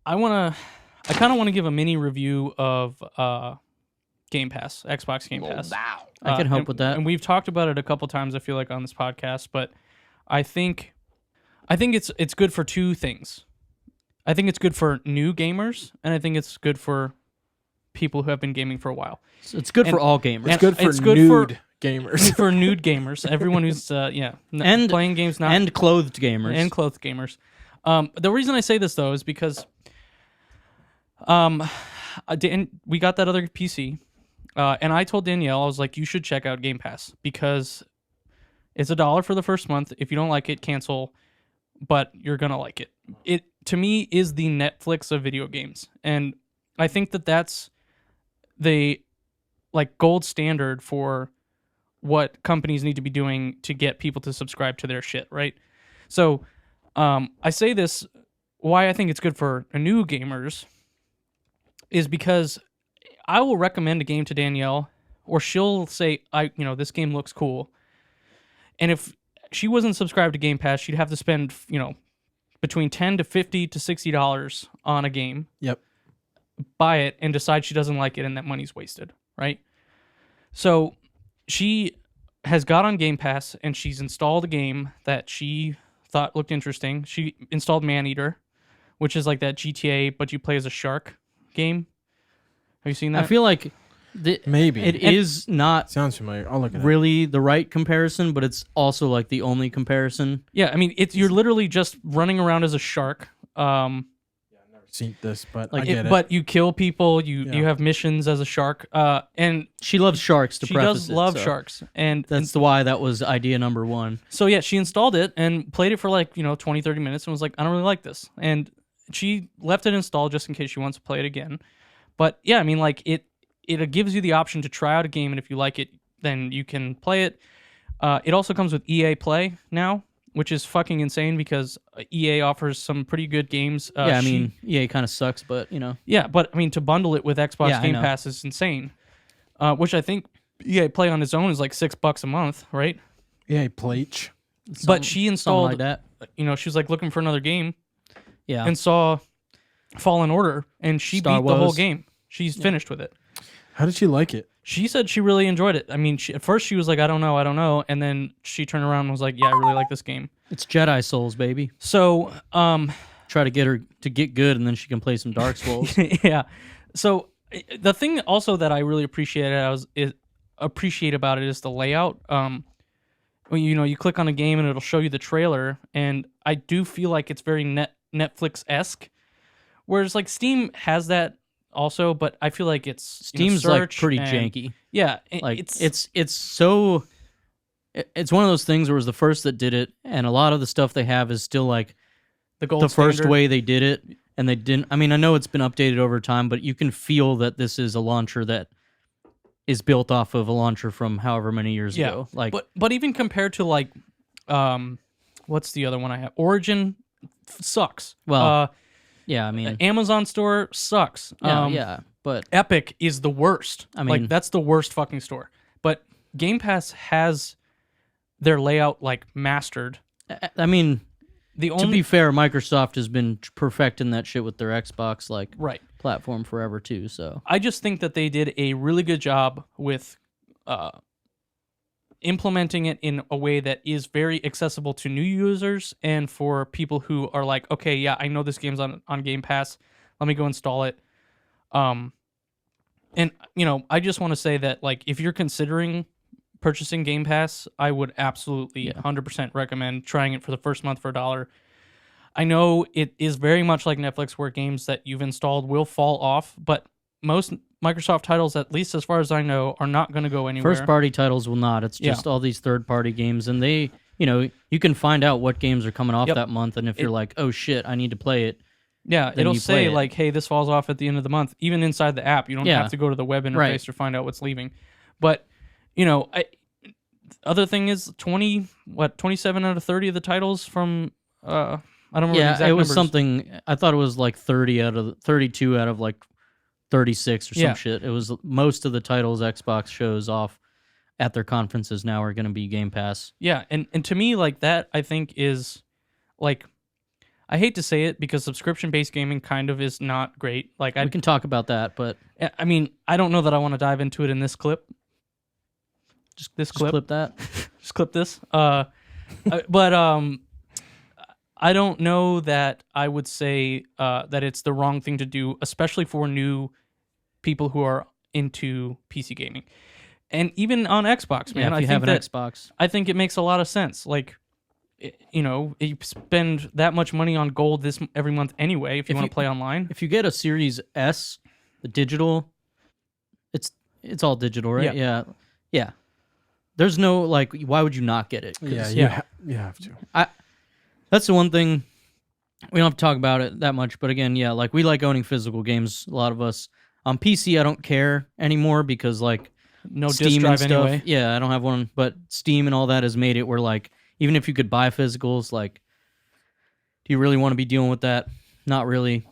I kind of want to give a mini review of Game Pass, Xbox Game Pass. I can help with that. And we've talked about it a couple times, I feel like, on this podcast, but I think it's good for two things. I think it's good for new gamers, and I think it's good for people who have been gaming for a while. So it's good for all gamers. It's good for nude gamers. For nude gamers, everyone who's and playing games now, and clothed gamers, The reason I say this though is because we got that other PC, and I told Danielle, I was like, you should check out Game Pass because it's $1 for the first month. If you don't like it, cancel, but you're gonna like it. It to me is the Netflix of video games, and I think that's the gold standard for what companies need to be doing to get people to subscribe to their shit, right? So I say this, why I think it's good for new gamers is because I will recommend a game to Danielle, or she'll say, this game looks cool. And if she wasn't subscribed to Game Pass, she'd have to spend, between $10 to $50 to $60 on a game. Yep. Buy it and decide she doesn't like it, and that money's wasted, right? So she has got on Game Pass, and she's installed a game that she thought looked interesting. She installed Maneater, which is like that GTA, but you play as a shark game. Have you seen that? I feel like maybe it is not sounds familiar. I'll look at really the right comparison, but it's also like the only comparison. Yeah, I mean, you're literally just running around as a shark. Seen this, but I get it. But you kill people. You have missions as a shark. And she loves sharks. She does love sharks, and that's why that was idea number one. So yeah, she installed it and played it for 20, 30 minutes, and was like, I don't really like this, and she left it installed just in case she wants to play it again. But yeah, I mean, it gives you the option to try out a game, and if you like it, then you can play it. It also comes with EA Play now, which is fucking insane because EA offers some pretty good games. EA kind of sucks, but Yeah, but I mean, to bundle it with Xbox Game Pass is insane. Which I think EA Play on its own is like $6 a month, right? EA Play. But she installed, like that. she was like looking for another game. Yeah. And saw Fallen Order, and she beat the whole game. She's finished with it. How did she like it? She said she really enjoyed it. I mean, at first she was like, I don't know. And then she turned around and was like, yeah, I really like this game. It's Jedi Souls, baby. So, try to get her to get good, and then she can play some Dark Souls. Yeah. So the thing also that I really appreciate about it is the layout. When you click on a game and it'll show you the trailer, and I do feel like it's very Netflix-esque. Whereas like Steam has that also, but I feel like it's Steam's like pretty janky. Yeah, it's so. It's one of those things where it was the first that did it, and a lot of the stuff they have is still like the first way they did it, and they didn't. I mean, I know it's been updated over time, but you can feel that this is a launcher that is built off of a launcher from however many years ago. Like, but even compared to like, what's the other one I have? Origin sucks. Well. Yeah, I mean, Amazon store sucks. But Epic is the worst. I mean, that's the worst fucking store. But Game Pass has their layout mastered. I mean, to be fair, Microsoft has been perfecting that shit with their Xbox platform forever too. So I just think that they did a really good job with implementing it in a way that is very accessible to new users and for people who are like, okay, yeah, I know this game's on Game Pass. Let me go install it. And I just want to say that if you're considering purchasing Game Pass, I would absolutely 100% recommend trying it for the first month for $1. I know it is very much like Netflix where games that you've installed will fall off, but most Microsoft titles, at least as far as I know, are not going to go anywhere. First-party titles will not. It's just all these third-party games, and they, you can find out what games are coming off that month, and if you're like, oh shit, I need to play it. Yeah, it'll say hey, this falls off at the end of the month. Even inside the app, you don't have to go to the web interface to find out what's leaving. But other thing is 27 out of 30 of the titles from I don't remember the exact it was numbers. something. I thought it was like 32 out of 36 or some shit. It was most of the titles Xbox shows off at their conferences now are going to be Game Pass. Yeah, and to me that I think is I hate to say it because subscription-based gaming kind of is not great. Like We can talk about that, but I mean, I don't know that I want to dive into it in this clip. Just this clip. clip that. Just clip this. But I don't know that I would say that it's the wrong thing to do, especially for new people who are into PC gaming, and even on Xbox. Man, Yeah, if you have an Xbox, I think it makes a lot of sense. Like, you spend that much money on gold every month anyway if you want to play online. If you get a Series S, the digital, it's all digital, right? Yeah. There's no like, why would you not get it? Yeah, you have to. That's the one thing. We don't have to talk about it that much, but again, yeah, like we like owning physical games. A lot of us on PC, I don't care anymore because like no Steam disc drive and stuff. anyway. Yeah, I don't have one, but Steam and all that has made it where like even if you could buy physicals, like, do you really want to be dealing with that? Not really.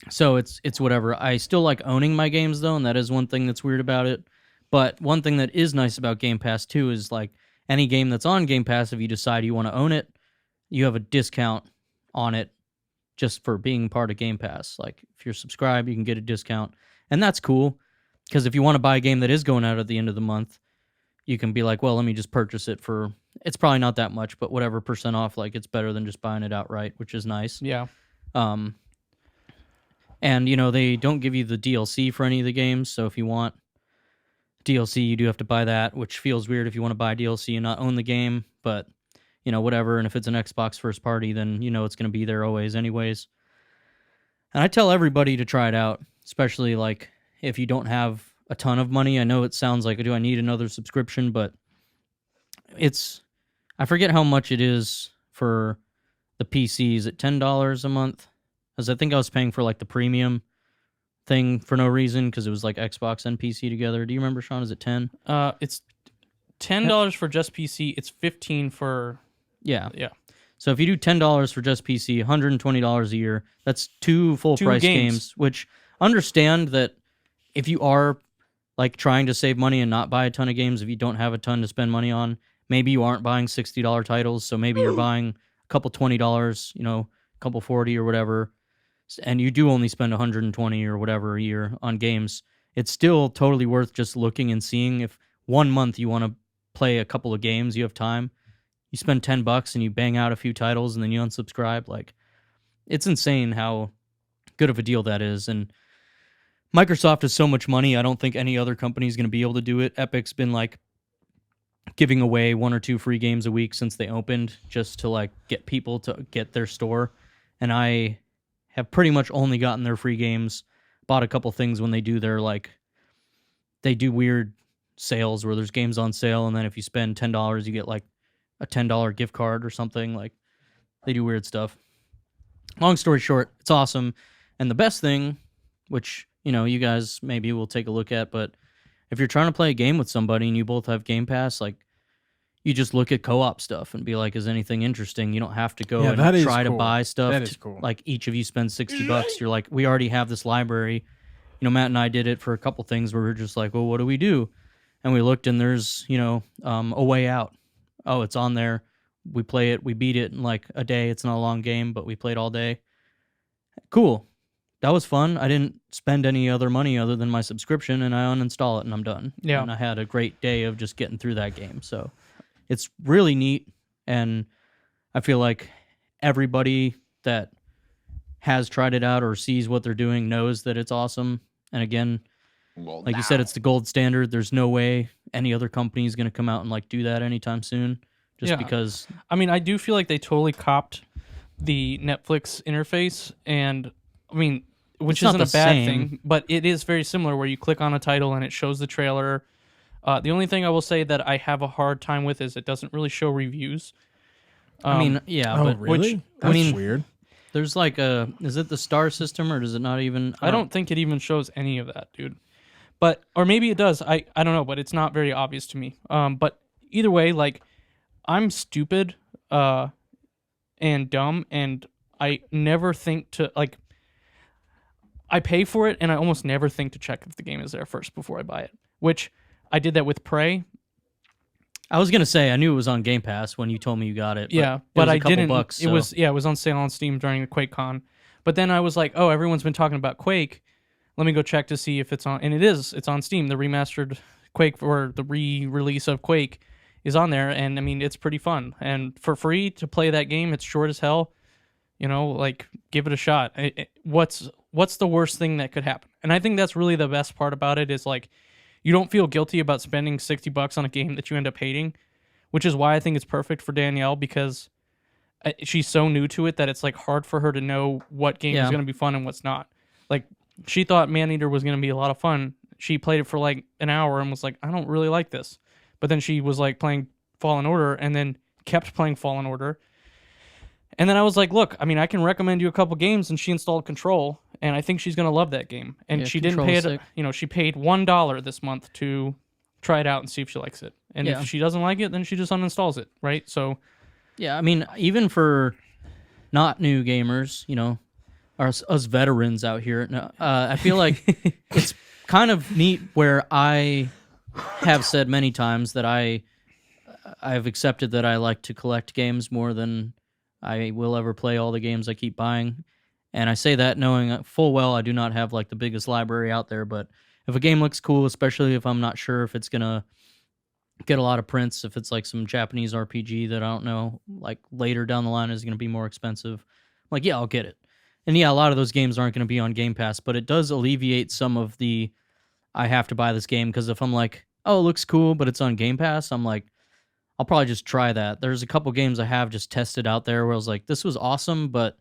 So it's whatever. I still like owning my games though, and that is one thing that's weird about it. But one thing that is nice about Game Pass too is like any game that's on Game Pass, if you decide you want to own it, you have a discount on it just for being part of Game Pass. Like if you're subscribed, you can get a discount, and that's cool because if you want to buy a game that is going out at the end of the month, you can be like, well, let me just purchase it for. It's probably not that much, but whatever % off, like it's better than just buying it outright, which is nice. Yeah. And they don't give you the DLC for any of the games, so if you want DLC, you do have to buy that, which feels weird if you want to buy DLC and not own the game, but whatever. And if it's an Xbox first party, then it's going to be there always anyways. And I tell everybody to try it out, especially like if you don't have a ton of money. I know it sounds like, do I need another subscription? But I forget how much it is for the PC. Is it $10 a month? Because I think I was paying for like the premium thing for no reason because it was like Xbox and PC together. Do you remember, Sean? Is it 10? It's $10 for just PC. It's $15 for yeah. Yeah. So if you do $10 for just PC, $120 a year, that's two full price games. Which understand that if you are like trying to save money and not buy a ton of games, if you don't have a ton to spend money on, maybe you aren't buying $60 titles, so maybe you're buying a couple $20, a couple 40 or whatever, and you do only spend 120 or whatever a year on games. It's still totally worth just looking and seeing if 1 month you want to play a couple of games, you have time. You spend $10 and you bang out a few titles and then you unsubscribe. Like, it's insane how good of a deal that is. And Microsoft has so much money, I don't think any other company is going to be able to do it. Epic's been like giving away 1 or 2 free games a week since they opened just to like get people to get their store. And I have pretty much only gotten their free games, bought a couple things when they do their like, they do weird sales where there's games on sale. And then if you spend $10, you get like a $10 gift card or something. Like, they do weird stuff. Long story short, it's awesome. And the best thing, which, you guys maybe will take a look at, but if you're trying to play a game with somebody and you both have Game Pass, like, you just look at co-op stuff and be like, is anything interesting? You don't have to go and try to buy stuff. That is cool. Like, each of you spend $60. You're like, we already have this library. Matt and I did it for a couple things where we were just like, well, what do we do? And we looked and there's, a way out. Oh, it's on there. We play it. We beat it in like a day. It's not a long game, but we played all day. Cool. That was fun. I didn't spend any other money other than my subscription, and I uninstall it and I'm done. Yeah. And I had a great day of just getting through that game. So it's really neat. And I feel like everybody that has tried it out or sees what they're doing knows that it's awesome. And again, you said, it's the gold standard. There's no way any other company is going to come out and like do that anytime soon. Because I mean, I do feel like they totally copped the Netflix interface, and I mean, which isn't a bad thing, but it is very similar where you click on a title and it shows the trailer. The only thing I will say that I have a hard time with is it doesn't really show reviews. But really? That's weird. There's like is it the star system or does it not even? I don't think it even shows any of that, dude. But, or maybe it does. I don't know, but it's not very obvious to me. But either way, like, I'm stupid and dumb, and I never think to, like, I pay for it, and I almost never think to check if the game is there first before I buy it, which I did that with Prey. I was gonna say I knew it was on Game Pass when you told me you got it. Yeah, it but was I a couple didn't. Bucks, It was it was on sale on Steam during the QuakeCon. But then I was like, oh, everyone's been talking about Quake. Let me go check to see if it's on. And it is. It's on Steam. The remastered Quake or the re-release of Quake is on there, and I mean it's pretty fun. And for free to play that game, it's short as hell. You know, like give it a shot. What's the worst thing that could happen? And I think that's really the best part about it is like you don't feel guilty about spending $60 on a game that you end up hating, which is why I think it's perfect for Danielle because she's so new to it that it's like hard for her to know what game is going to be fun and what's not. Like she thought Maneater was going to be a lot of fun. She played it for like an hour and was like, I don't really like this. But then she was like playing Fallen Order and then kept playing Fallen Order. And then I was like, look, I mean, I can recommend you a couple games, and she installed Control, and I think she's going to love that game. And she didn't pay it, she paid $1 this month to try it out and see if she likes it. And if she doesn't like it, then she just uninstalls it, right? So yeah, I mean, even for not new gamers, us veterans out here, I feel like it's kind of neat where I have said many times that I've accepted that I like to collect games more than I will ever play all the games I keep buying. And I say that knowing full well I do not have like the biggest library out there, but if a game looks cool, especially if I'm not sure if it's going to get a lot of prints, if it's like some Japanese RPG that I don't know, like later down the line is going to be more expensive, I'm like, yeah, I'll get it. And yeah, a lot of those games aren't going to be on Game Pass, but it does alleviate some of the I have to buy this game, because if I'm like, oh, it looks cool, but it's on Game Pass, I'm like, I'll probably just try that. There's a couple games I have just tested out there where I was like, this was awesome, but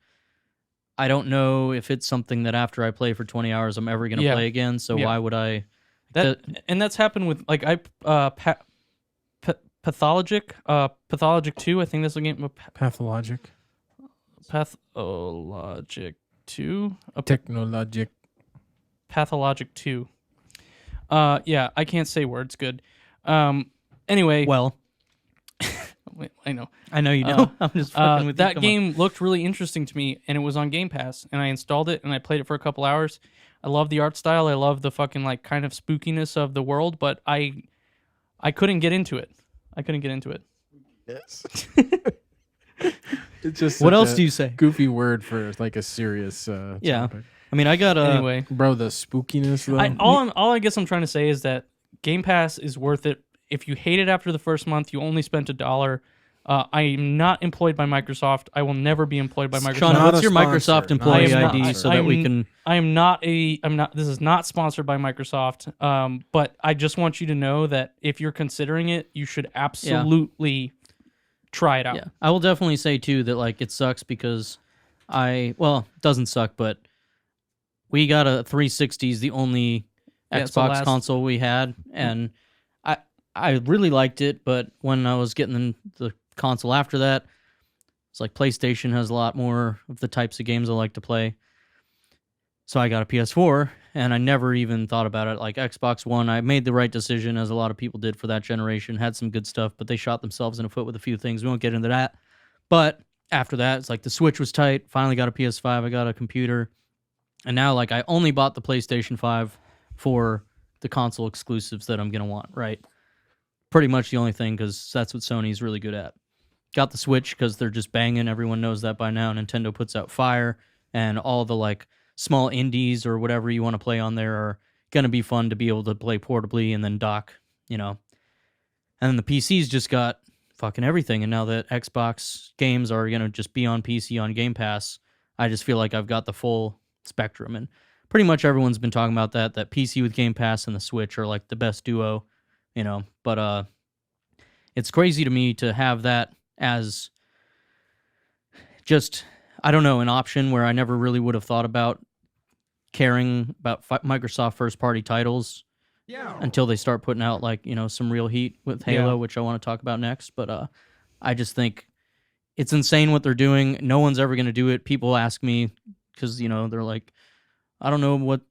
I don't know if it's something that after I play for 20 hours I'm ever going to play again, so why would I? And that's happened with, like, Pathologic 2, I think that's the game. Pathologic 2? Technologic. Pathologic 2. Yeah, I can't say words good. Anyway. Well, I know. I know you know. I'm just fucking with you. That game looked really interesting to me, and it was on Game Pass, and I installed it, and I played it for a couple hours. I love the art style. I love the fucking, like, kind of spookiness of the world, but I couldn't get into it. Yes. It's just what else do you say? Goofy word for like a serious topic. I mean, I got anyway, bro, the spookiness though. All I guess I'm trying to say is that Game Pass is worth it. If you hate it after the first month, you only spent $1. I am not employed by Microsoft. I will never be employed by Microsoft. Sean, what's your Microsoft employee ID so that we can? I'm not. This is not sponsored by Microsoft. But I just want you to know that if you're considering it, you should absolutely try it out. Yeah, I will definitely say too that like it sucks because it doesn't suck, but we got a 360 is the only Xbox console we had, and I really liked it, but when I was getting the console after that, it's like PlayStation has a lot more of the types of games I like to play. So I got a PS4, and I never even thought about it. Like Xbox One, I made the right decision, as a lot of people did for that generation. Had some good stuff, but they shot themselves in the foot with a few things. We won't get into that. But after that, it's like the Switch was tight. Finally got a PS5. I got a computer. And now, like, I only bought the PlayStation 5 for the console exclusives that I'm going to want, right? Pretty much the only thing, because that's what Sony's really good at. Got the Switch because they're just banging. Everyone knows that by now. Nintendo puts out fire, and all the like small indies or whatever you want to play on there are going to be fun to be able to play portably and then dock, And then the PC's just got fucking everything. And now that Xbox games are going to just be on PC on Game Pass, I just feel like I've got the full spectrum. And pretty much everyone's been talking about that PC with Game Pass and the Switch are like the best duo. But it's crazy to me to have that as just, I don't know, an option where I never really would have thought about caring about Microsoft first-party titles until they start putting out, like, some real heat with Halo, which I want to talk about next. But I just think it's insane what they're doing. No one's ever going to do it. People ask me because, they're like, I don't know what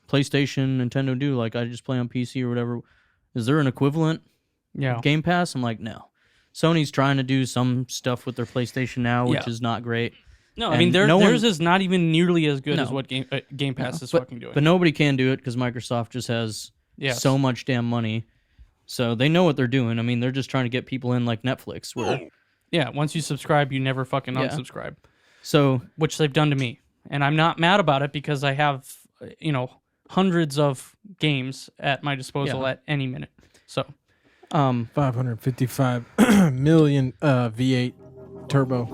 PlayStation, Nintendo do. Like, I just play on PC or whatever. Is there an equivalent Game Pass? I'm like, no. Sony's trying to do some stuff with their PlayStation Now, which is not great. No, I mean, theirs is not even nearly as good as what Game Pass is fucking doing. But nobody can do it because Microsoft just has so much damn money. So they know what they're doing. I mean, they're just trying to get people in like Netflix, where Yeah, once you subscribe, you never fucking Yeah. unsubscribe, so which they've done to me. And I'm not mad about it because I have, hundreds of games at my disposal Yeah. at any minute. So, 555 million V8 turbo.